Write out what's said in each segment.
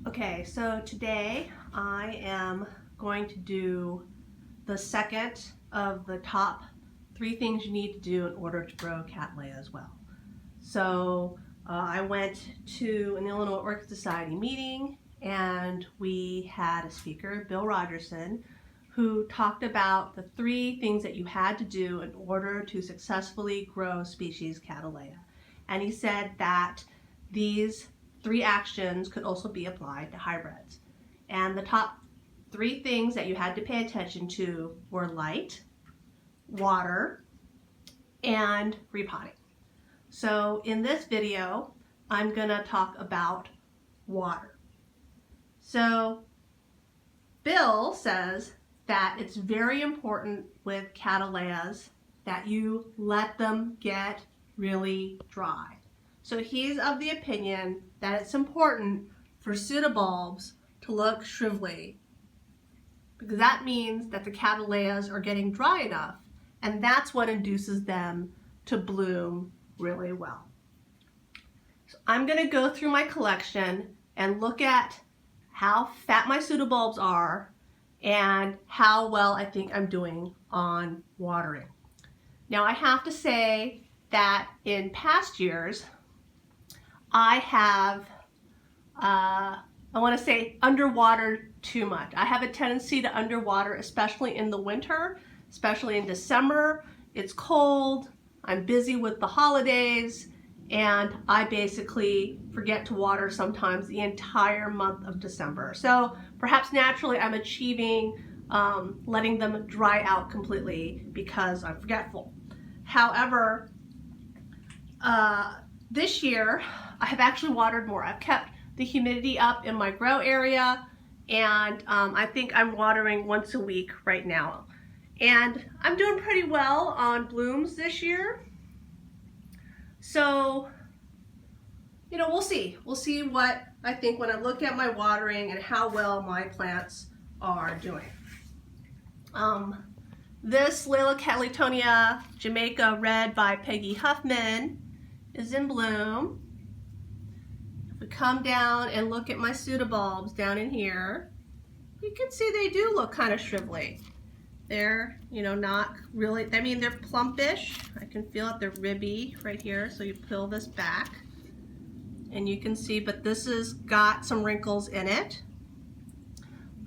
Okay, so today I am going to do the second of the top 3 things you need to do in order to grow Cattleya as well. So I went to an Illinois Orchid Society meeting and we had a speaker, Bill Rogerson, who talked about the 3 things that you had to do in order to successfully grow species Cattleya. And he said that these 3 actions could also be applied to hybrids. And the top 3 things that you had to pay attention to were light, water, and repotting. So in this video, I'm going to talk about water. So Bill says that it's very important with Cattleyas that you let them get really dry. So he's of the opinion that it's important for pseudobulbs to look shrivelly, because that means that the Cattleyas are getting dry enough, and that's what induces them to bloom really well. So I'm going to go through my collection and look at how fat my pseudobulbs are and how well I think I'm doing on watering. Now I have to say that in past years I have, I want to say, underwatered too much. I have a tendency to underwater, especially in the winter, especially in December. It's cold, I'm busy with the holidays, and I basically forget to water sometimes the entire month of December. So perhaps naturally I'm achieving letting them dry out completely because I'm forgetful. However, this year I have actually watered more. I've kept the humidity up in my grow area, and I think I'm watering once a week right now. And I'm doing pretty well on blooms this year. So, you know, we'll see. We'll see what I think when I look at my watering and how well my plants are doing. This Cattleyas Jamaica Red by Peggy Huffman is in bloom. If we come down and look at my pseudobulbs down in here, you can see they do look kind of shrivelly. They're, you know, not really, I mean, they're plumpish. I can feel it, they're ribby right here. So you peel this back and you can see, but this has got some wrinkles in it.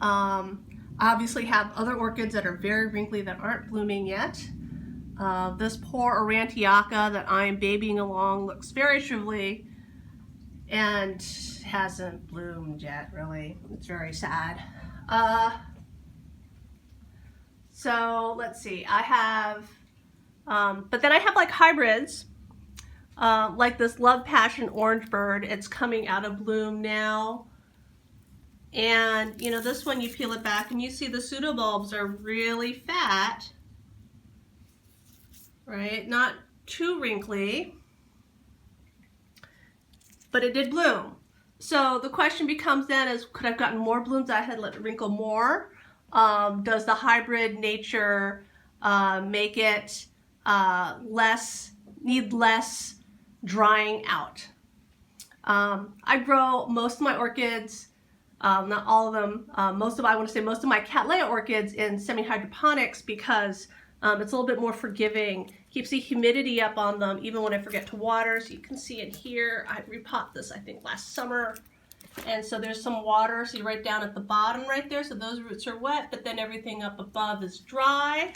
I obviously have other orchids that are very wrinkly that aren't blooming yet. This poor Aurantiaca that I'm babying along looks very shrivelly and hasn't bloomed yet, really. It's very sad. So let's see, I have, but then I have like hybrids, like this Love Passion Orange Bird. It's coming out of bloom now. And you know, this one you peel it back and you see the pseudobulbs are really fat, right? Not too wrinkly, but it did bloom. So the question becomes then is, could I have gotten more blooms that I had let it wrinkle more? Does the hybrid nature make it need less drying out? I grow most of my orchids, not all of them, I want to say most of my Cattleya orchids in semi-hydroponics because it's a little bit more forgiving, keeps the humidity up on them even when I forget to water. So you can see it here. I repotted this I think last summer. And so there's some water, so you're right down at the bottom right there, so those roots are wet, but then everything up above is dry.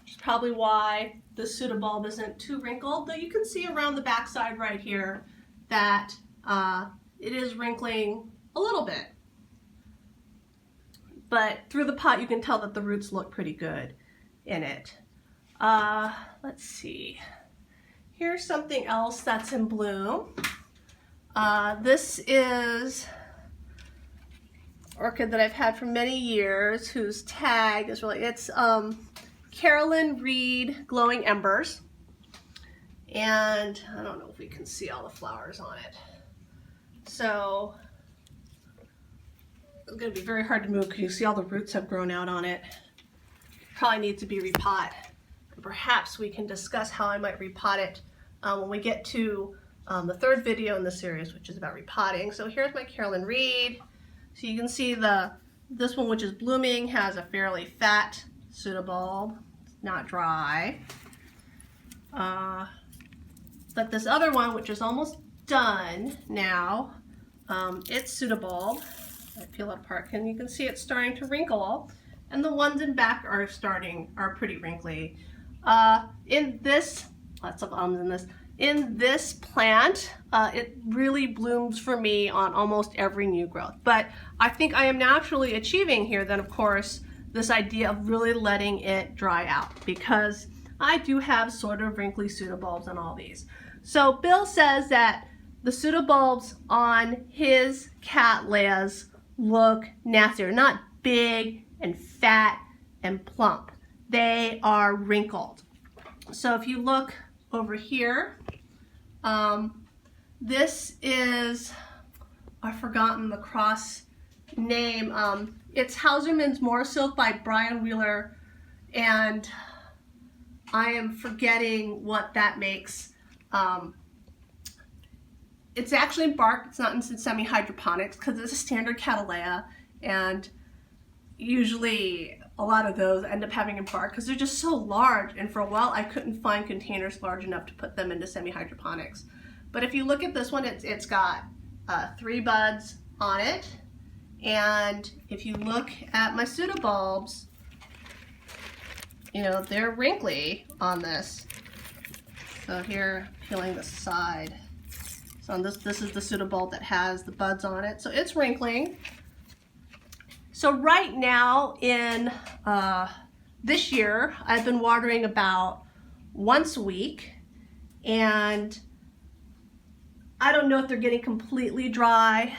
Which is probably why the pseudobulb isn't too wrinkled, though you can see around the backside right here that it is wrinkling a little bit. But through the pot you can tell that the roots look pretty good in it. Let's see. Here's something else that's in bloom. This is orchid that I've had for many years, whose tag is really, it's Carolyn Reed Glowing Embers. And I don't know if we can see all the flowers on it. So it's going to be very hard to move because you see all the roots have grown out on it. Probably needs to be repot. Perhaps we can discuss how I might repot it when we get to the third video in the series, which is about repotting. So here's my Carolyn Reed. So you can see this one, which is blooming, has a fairly fat pseudobulb, not dry. But this other one, which is almost done now, it's pseudobulb. I peel it apart, and you can see it's starting to wrinkle, and the ones in back are pretty wrinkly. In this, lots of ums in this. In this plant, it really blooms for me on almost every new growth. But I think I am naturally achieving here then, of course, this idea of really letting it dry out, because I do have sort of wrinkly pseudobulbs on all these. So Bill says that the pseudobulbs on his Cattleyas look nasty. They're not big and fat and plump. They are wrinkled. So if you look over here, this is, I've forgotten the cross name. It's Hausermann's More Silk by Brian Wheeler, and I am forgetting what that makes. It's actually bark, it's not in semi-hydroponics, because it's a standard Cattleya, and usually a lot of those end up having a bark because they're just so large, and for a while I couldn't find containers large enough to put them into semi-hydroponics. But if you look at this one, it's got 3 buds on it, and if you look at my pseudobulbs, you know, they're wrinkly on this. So here, peeling the side. So on this is the pseudobulb that has the buds on it. So it's wrinkling. So right now in this year, I've been watering about once a week, and I don't know if they're getting completely dry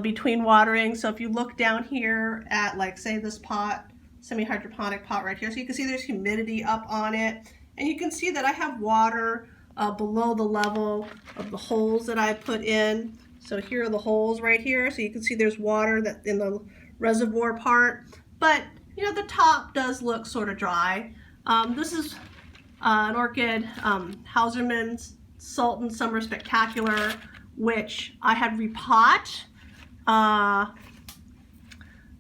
between watering. So if you look down here at, like, say this pot, semi-hydroponic pot right here, so you can see there's humidity up on it, and you can see that I have water below the level of the holes that I put in. So here are the holes right here, so you can see there's water that in the reservoir part, but you know, the top does look sort of dry. This is an orchid, Hausermann's Sultan Summer Spectacular, which I had repot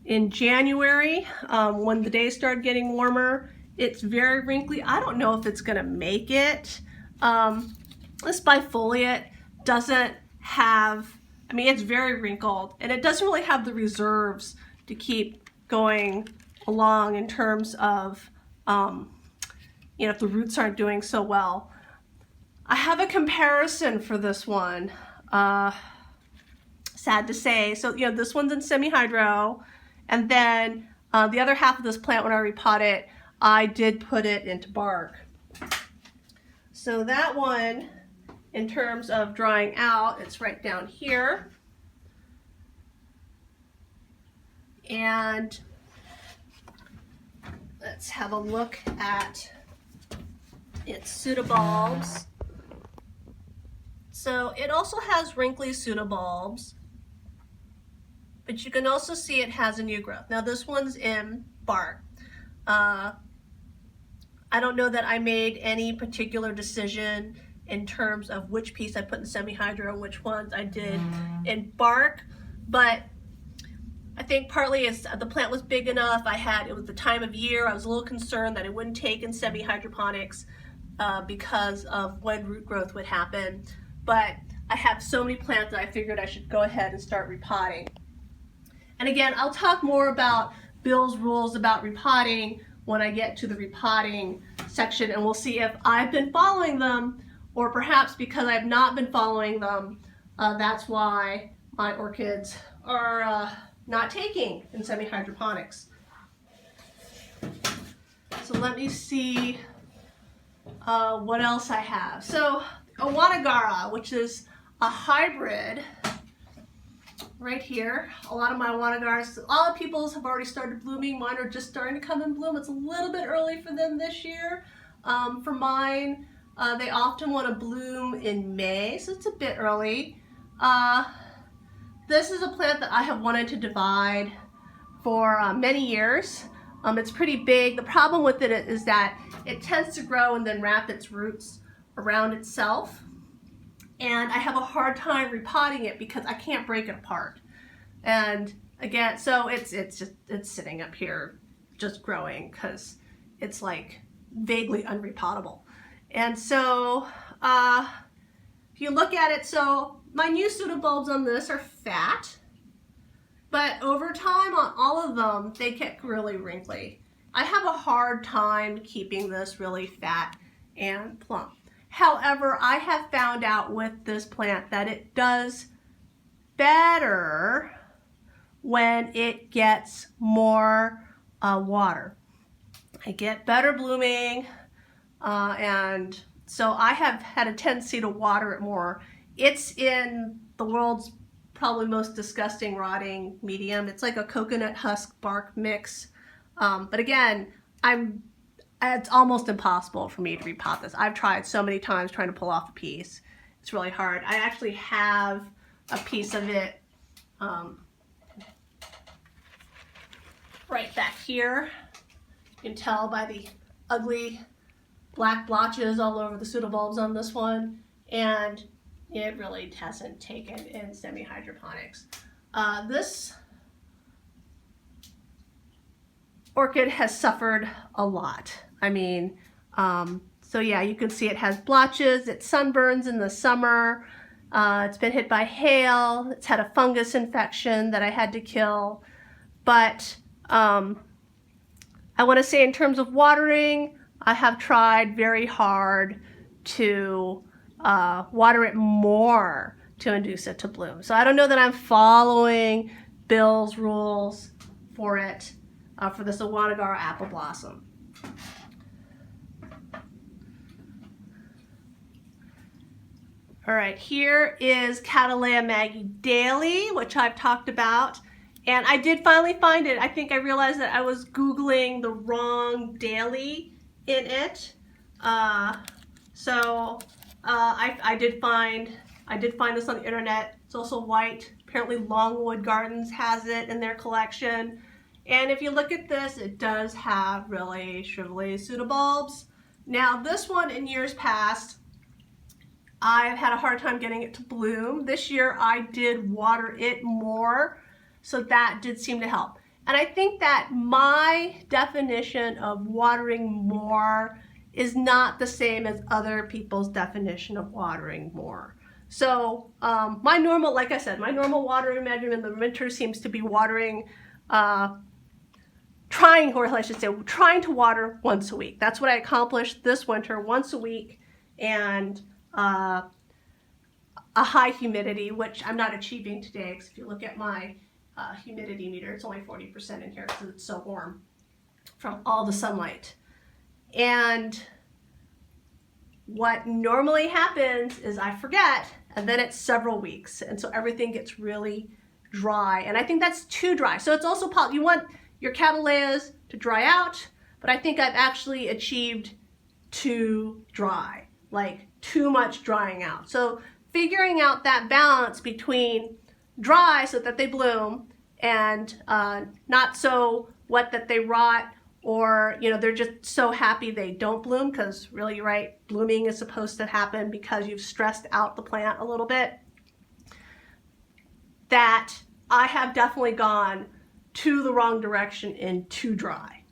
in January when the days started getting warmer. It's very wrinkly. I don't know if it's gonna make it. This bifoliate doesn't have, I mean, it's very wrinkled, and it doesn't really have the reserves to keep going along in terms of, you know, if the roots aren't doing so well. I have a comparison for this one, sad to say. So, you know, this one's in semi-hydro, and then the other half of this plant, when I repot it, I did put it into bark. So that one, in terms of drying out, it's right down here. And let's have a look at its pseudobulbs. So it also has wrinkly pseudobulbs, but you can also see it has a new growth. Now this one's in bark. I don't know that I made any particular decision in terms of which piece I put in semi-hydro and which ones I did in bark, but I think partly it's the plant was big enough. It was the time of year. I was a little concerned that it wouldn't take in semi-hydroponics because of when root growth would happen. But I have so many plants that I figured I should go ahead and start repotting. And again, I'll talk more about Bill's rules about repotting when I get to the repotting section, and we'll see if I've been following them, or perhaps because I've not been following them, that's why my orchids are not taking in semi-hydroponics. So let me see what else I have. So Sawadagara, which is a hybrid, right here. A lot of my Sawadagaras, a lot of people's have already started blooming. Mine are just starting to come in bloom. It's a little bit early for them this year. For mine, they often want to bloom in May, so it's a bit early. This is a plant that I have wanted to divide for many years. It's pretty big. The problem with it is that it tends to grow and then wrap its roots around itself. and I have a hard time repotting it because I can't break it apart. And again, so it's sitting up here just growing because it's like vaguely unrepotable. And so if you look at it, so my new pseudobulbs on this are fat, but over time on all of them, they get really wrinkly. I have a hard time keeping this really fat and plump. However, I have found out with this plant that it does better when it gets more water. I get better blooming, and so I have had a tendency to water it more. It's in the world's probably most disgusting rotting medium. It's like a coconut husk bark mix. But again, it's almost impossible for me to repot this. I've tried so many times trying to pull off a piece. It's really hard. I actually have a piece of it right back here. You can tell by the ugly black blotches all over the pseudobulbs on this one, and it really hasn't taken in semi-hydroponics. This orchid has suffered a lot. I mean, so yeah, you can see it has blotches, it sunburns in the summer, it's been hit by hail, it's had a fungus infection that I had to kill, but I want to say in terms of watering, I have tried very hard to water it more to induce it to bloom. So I don't know that I'm following Bill's rules for it, for the Sawadagara apple blossom. All right, here is Cattleya Maggie Daley, which I've talked about. And I did finally find it. I think I realized that I was Googling the wrong Daley in it. I did find this on the internet. It's also white. Apparently Longwood Gardens has it in their collection. And if you look at this, it does have really shrivelly pseudobulbs. Now this one in years past, I've had a hard time getting it to bloom. This year I did water it more, so that did seem to help. And I think that my definition of watering more is not the same as other people's definition of watering more. So my normal, like I said, my normal watering regimen in the winter seems to be watering, trying to water once a week. That's what I accomplished this winter, once a week, and a high humidity, which I'm not achieving today, because if you look at my humidity meter, it's only 40% in here because it's so warm from all the sunlight. And what normally happens is I forget, and then it's several weeks, and so everything gets really dry, and I think that's too dry. So it's also possible you want your Cattleyas to dry out, but I think I've actually achieved too dry, like too much drying out. So figuring out that balance between dry so that they bloom and not so wet that they rot, or they're just so happy they don't bloom, because really, you're right, blooming is supposed to happen because you've stressed out the plant a little bit. That I have definitely gone to the wrong direction and too dry.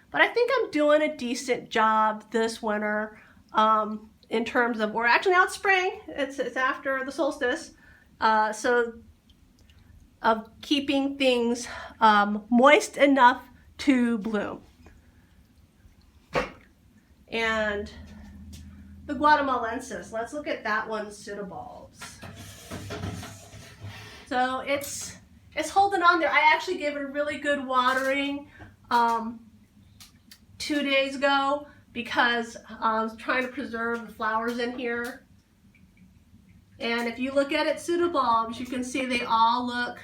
But I think I'm doing a decent job this winter in terms of, or actually now it's spring, it's after the solstice, so of keeping things moist enough to bloom. And the Guatemalensis, let's look at that one's pseudobulbs. So it's holding on there. I actually gave it a really good watering 2 days ago because I was trying to preserve the flowers in here. And if you look at its pseudobulbs, you can see they all look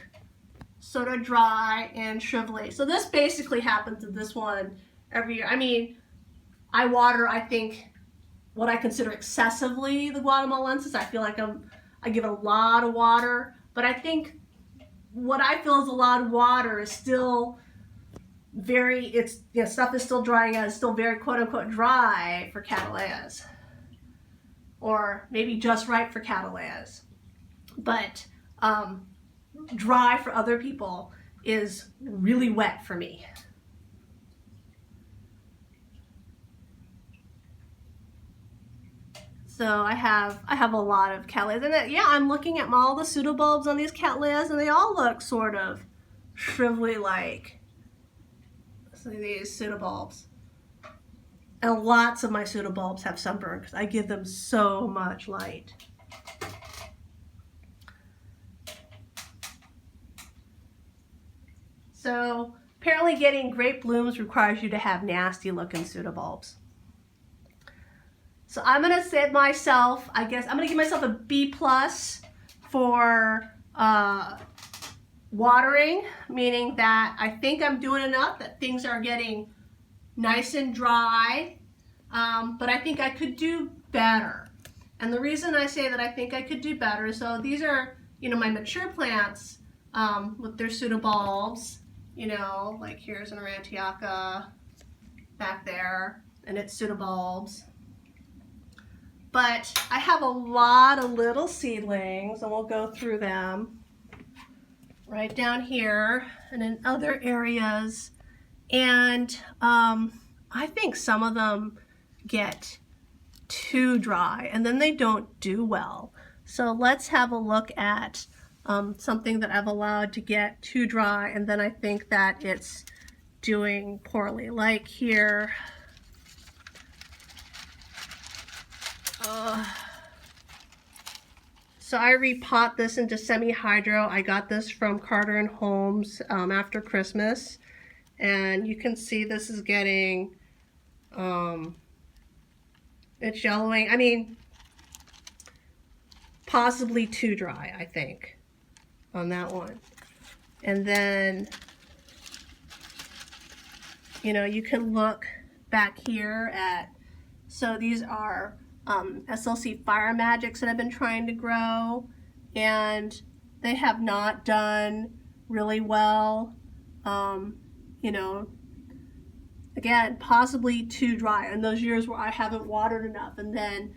sort of dry and shrivelly. So this basically happens to this one every year. I mean, I water, I think, what I consider excessively the Guatemalensis. I feel like I give it a lot of water, but I think what I feel is a lot of water is still very, stuff is still drying out, it's still very quote unquote dry for Cattleyas. or maybe just right for Cattleyas. But dry for other people is really wet for me. So I have a lot of Cattleyas, and yeah, I'm looking at all the pseudobulbs on these Cattleyas, and they all look sort of shrivelly like these pseudobulbs. And lots of my pseudobulbs have sunburn because I give them so much light. So apparently getting great blooms requires you to have nasty looking pseudobulbs. So I'm gonna say myself, I guess, I'm gonna give myself a B+ for watering, meaning that I think I'm doing enough, that things are getting nice and dry, but I think I could do better. And the reason I say that I think I could do better, so these are, you know, my mature plants with their pseudobulbs, you know, like here's an Aurantiaca back there, and it's pseudobulbs. But I have a lot of little seedlings, and we'll go through them right down here and in other areas. And I think some of them get too dry, and then they don't do well. So let's have a look at something that I've allowed to get too dry, and then I think that it's doing poorly. Like here. So I repot this into semi-hydro. I got this from Carter and Holmes after Christmas, and you can see this is getting, it's yellowing. I mean, possibly too dry, I think, on that one. And then, you know, you can look back here at, so these are SLC Fire Magics that I've been trying to grow, and they have not done really well. You know, again, possibly too dry in those years where I haven't watered enough. And then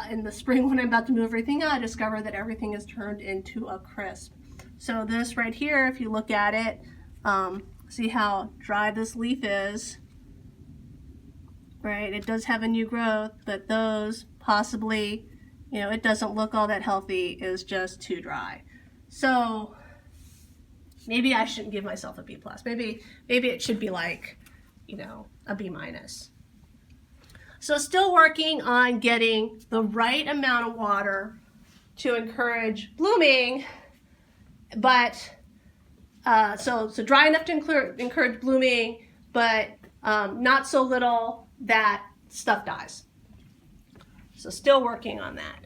in the spring when I'm about to move everything out, I discover that everything has turned into a crisp. So this right here, if you look at it, see how dry this leaf is. Right, it does have a new growth, but those possibly, you know, it doesn't look all that healthy, is just too dry. So maybe I shouldn't give myself a B+. Maybe it should be like, you know, a B-. So still working on getting the right amount of water to encourage blooming, but so dry enough to encourage blooming, but not so little that stuff dies. So still working on that.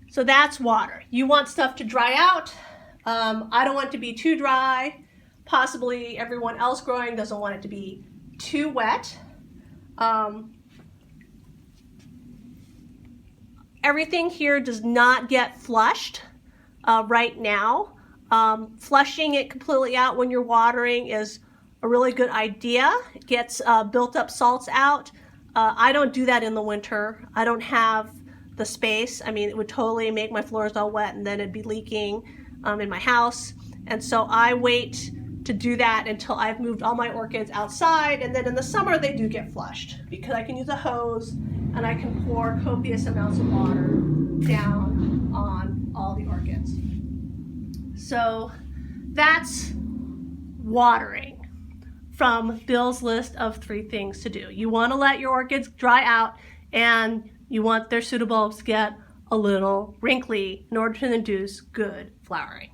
So that's water. You want stuff to dry out. I don't want it to be too dry. Possibly everyone else growing doesn't want it to be too wet. Everything here does not get flushed right now. Flushing it completely out when you're watering is a really good idea. It gets built up salts out. I don't do that in the winter. I don't have the space. I mean, it would totally make my floors all wet, and then it'd be leaking in my house. And so I wait to do that until I've moved all my orchids outside, and then in the summer they do get flushed because I can use a hose and I can pour copious amounts of water down on all the orchids. So that's watering from Bill's list of 3 things to do. You want to let your orchids dry out, and you want their pseudobulbs to get a little wrinkly in order to induce good flowering.